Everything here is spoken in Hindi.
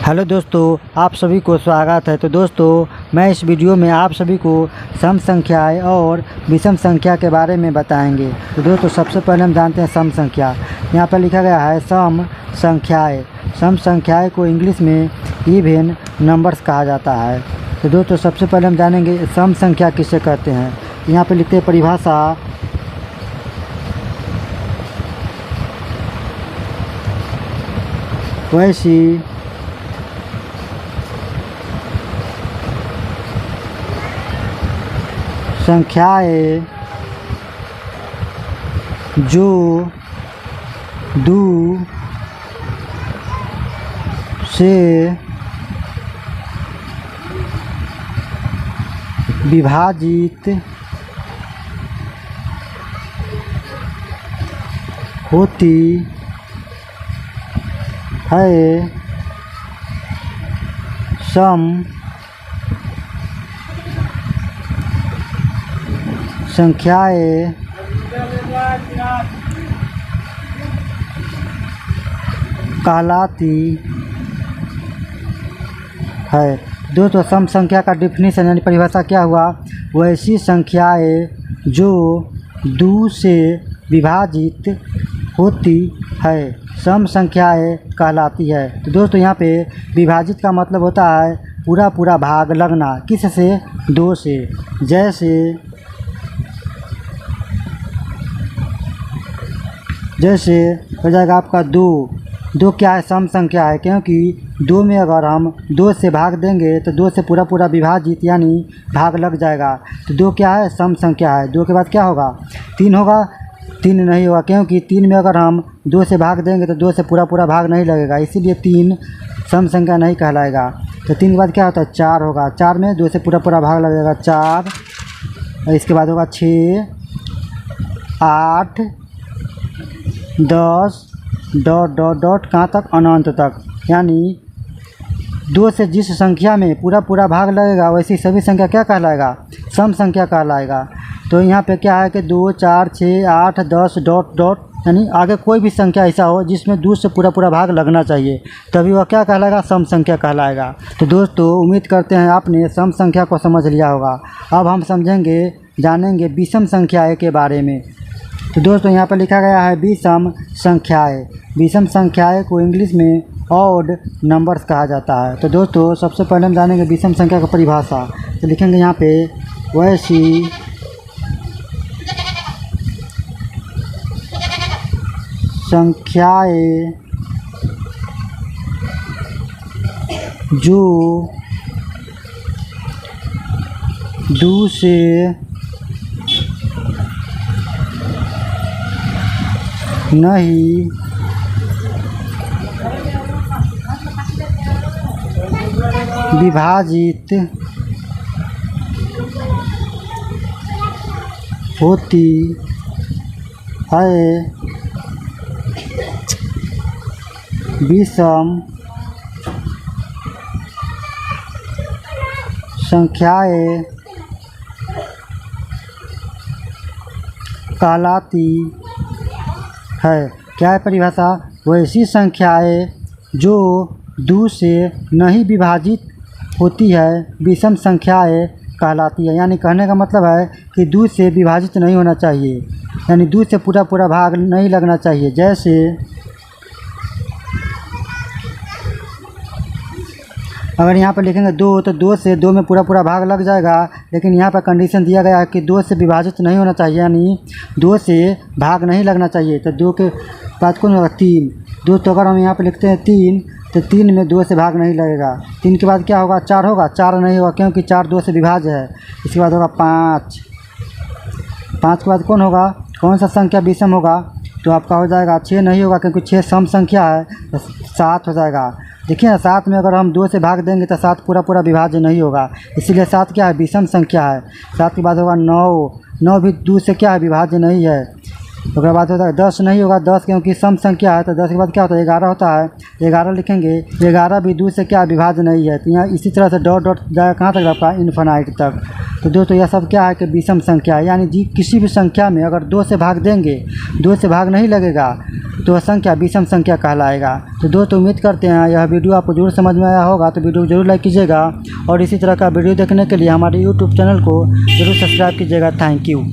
हेलो दोस्तों, आप सभी को स्वागत है। तो दोस्तों, मैं इस वीडियो में आप सभी को सम संख्याएँ और विषम संख्या के बारे में बताएंगे। तो दोस्तों, सबसे पहले हम जानते हैं सम संख्या। यहाँ पर लिखा गया है सम संख्याएँ। सम संख्याएँ को इंग्लिश में इवन नंबर्स कहा जाता है। तो दोस्तों, सबसे पहले हम जानेंगे सम संख्या किसे कहते हैं। यहाँ पर लिखते हैं परिभाषा। वैसी संख्याएँ जो दो से विभाजित होती है, सम संख्याएँ कहलाती है। दोस्तों, सम संख्या का डेफिनेशन यानी परिभाषा क्या हुआ? वैसी संख्याएँ जो दो से विभाजित होती है, सम संख्याएँ कहलाती है। तो दोस्तों, यहाँ पे विभाजित का मतलब होता है पूरा भाग लगना। किस से? दो से। जैसे हो जाएगा आपका दो क्या है? सम संख्या है, क्योंकि दो में अगर हम दो से भाग देंगे तो दो से पूरा विभाजित यानी भाग लग जाएगा। तो दो क्या है? सम संख्या है। दो के बाद क्या होगा? तीन होगा? तीन नहीं होगा, क्योंकि तीन में अगर हम दो से भाग देंगे तो दो से पूरा भाग नहीं लगेगा, इसीलिए तीन सम संख्या नहीं कहलाएगा। तो तीन के बाद क्या होता है? चार होगा। चार में दो से पूरा भाग लगेगा, चार। और इसके बाद होगा 6, 8, 10 ... कहाँ तक? अनंत तक। यानी दो से जिस संख्या में पूरा भाग लगेगा वैसी सभी संख्या क्या कहलाएगा? सम संख्या कहलाएगा। तो यहाँ पे क्या है कि 2, 4, 6, 8, 10 ... यानी आगे कोई भी संख्या ऐसा हो जिसमें दो से पूरा भाग लगना चाहिए, तभी वह क्या कहलाएगा? सम संख्या कहलाएगा। तो दोस्तों, उम्मीद करते हैं आपने सम संख्या को समझ लिया होगा। अब हम जानेंगे विषम संख्याएँ के बारे में। तो दोस्तों, यहाँ पर लिखा गया है विषम संख्याएँ। विषम संख्याएँ को इंग्लिश में ऑड नंबर्स कहा जाता है। तो दोस्तों, सबसे पहले हम जानेंगे विषम संख्या का परिभाषा। तो लिखेंगे यहाँ पे वैसी संख्याएँ जो दो से नहीं विभाजित होती है, विषम संख्याएँ कहलाती है। क्या है परिभाषा? वैसी संख्याएँ जो दो से नहीं विभाजित होती है, विषम संख्याएँ कहलाती है। यानी कहने का मतलब है कि दो से विभाजित नहीं होना चाहिए, यानी दो से पूरा भाग नहीं लगना चाहिए। जैसे अगर यहाँ पर लिखेंगे दो, तो दो से दो में पूरा भाग लग जाएगा, लेकिन यहाँ पर कंडीशन दिया गया है कि दो से विभाजित नहीं होना चाहिए, यानी दो से भाग नहीं लगना चाहिए। तो दो के बाद कौन होगा? तीन। दो, तो अगर हम यहाँ पर लिखते हैं तीन, तो तीन में दो से भाग नहीं लगेगा। तीन के बाद क्या होगा? चार होगा? चार नहीं होगा, क्योंकि चार दो से विभाज्य है। इसके बाद होगा 5। 5 के बाद कौन होगा? कौन सा संख्या विषम होगा? तो आपका हो जाएगा 6 नहीं होगा, क्योंकि 6 सम संख्या है, तो 7 हो जाएगा। देखिए ना, 7 में अगर हम 2 से भाग देंगे तो 7 पूरा विभाज्य नहीं होगा, इसीलिए 7 क्या है? विषम संख्या है। 7 के बाद होगा 9। 9 भी 2 से क्या है? विभाज्य नहीं है। उसके बाद होता है 10 नहीं होगा 10, क्योंकि सम संख्या है तो 10 के बाद क्या होता है 11 होता है। 11 लिखेंगे, 11 भी 2 से क्या विभाज्य नहीं है, तो यहाँ इसी तरह से डॉट डॉट जाएगा कहाँ तक आपका, इन्फिनाइट तक। तो दोस्तों यह सब क्या है कि विषम संख्या है, यानी जी किसी भी संख्या में अगर 2 से भाग देंगे, 2 से भाग नहीं लगेगा तो वह संख्या विषम संख्या कहलाएगा। तो दोस्तों उम्मीद करते हैं यह वीडियो आपको जरूर समझ में आया होगा, तो वीडियो को जरूर लाइक कीजिएगा और इसी तरह का वीडियो देखने के लिए हमारे यूट्यूब चैनल को जरूर सब्सक्राइब कीजिएगा। Thank you.